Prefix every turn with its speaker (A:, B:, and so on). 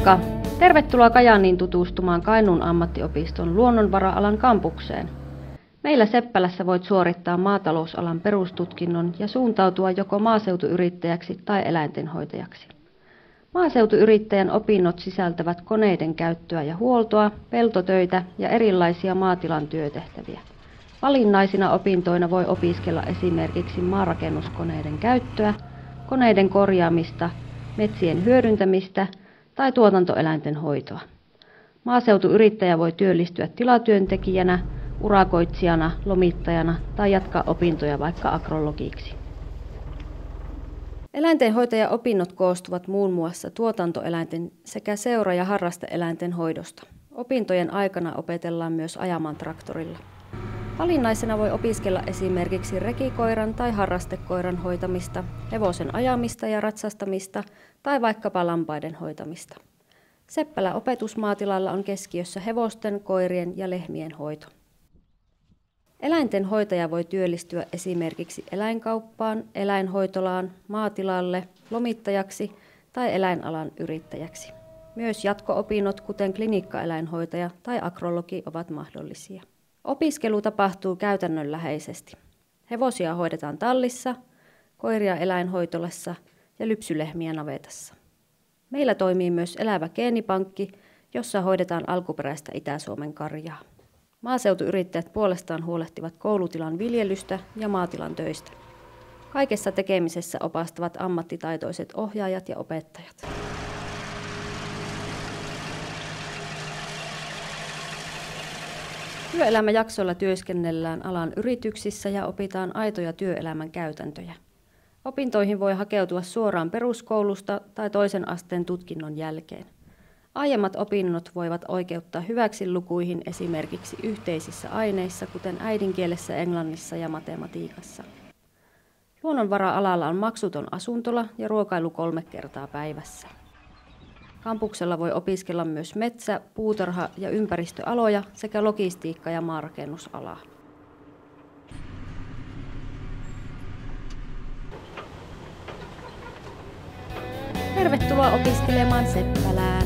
A: Moikka! Tervetuloa Kajaaniin tutustumaan Kainuun ammattiopiston luonnonvara-alan kampukseen. Meillä Seppälässä voit suorittaa maatalousalan perustutkinnon ja suuntautua joko maaseutuyrittäjäksi tai eläintenhoitajaksi. Maaseutuyrittäjän opinnot sisältävät koneiden käyttöä ja huoltoa, peltotöitä ja erilaisia maatilan työtehtäviä. Valinnaisina opintoina voi opiskella esimerkiksi maarakennuskoneiden käyttöä, koneiden korjaamista, metsien hyödyntämistä tai tuotantoeläinten hoitoa. Maaseutuyrittäjä voi työllistyä tilatyöntekijänä, urakoitsijana, lomittajana tai jatkaa opintoja vaikka agrologiksi. Eläintenhoitajaopinnot koostuvat muun muassa tuotantoeläinten sekä seura- ja harrasteeläinten hoidosta. Opintojen aikana opetellaan myös ajamaan traktorilla. Valinnaisena voi opiskella esimerkiksi rekikoiran tai harrastekoiran hoitamista, hevosen ajamista ja ratsastamista tai vaikkapa lampaiden hoitamista. Seppälä opetusmaatilalla on keskiössä hevosten, koirien ja lehmien hoito. Eläintenhoitaja voi työllistyä esimerkiksi eläinkauppaan, eläinhoitolaan, maatilalle, lomittajaksi tai eläinalan yrittäjäksi. Myös jatko-opinnot, kuten klinikkaeläinhoitaja tai agrologi, ovat mahdollisia. Opiskelu tapahtuu käytännönläheisesti. Hevosia hoidetaan tallissa, koiria eläinhoitolassa ja lypsylehmiä navetassa. Meillä toimii myös elävä geenipankki, jossa hoidetaan alkuperäistä Itä-Suomen karjaa. Maaseutuyrittäjät puolestaan huolehtivat koulutilan viljelystä ja maatilan töistä. Kaikessa tekemisessä opastavat ammattitaitoiset ohjaajat ja opettajat. Työelämäjaksoilla työskennellään alan yrityksissä ja opitaan aitoja työelämän käytäntöjä. Opintoihin voi hakeutua suoraan peruskoulusta tai toisen asteen tutkinnon jälkeen. Aiemmat opinnot voivat oikeuttaa hyväksilukuihin esimerkiksi yhteisissä aineissa, kuten äidinkielessä, englannissa ja matematiikassa. Luonnonvara-alalla on maksuton asuntola ja ruokailu 3 kertaa päivässä. Kampuksella voi opiskella myös metsä-, puutarha- ja ympäristöaloja sekä logistiikka- ja maanrakennusalaa. Tervetuloa opiskelemaan Seppälään!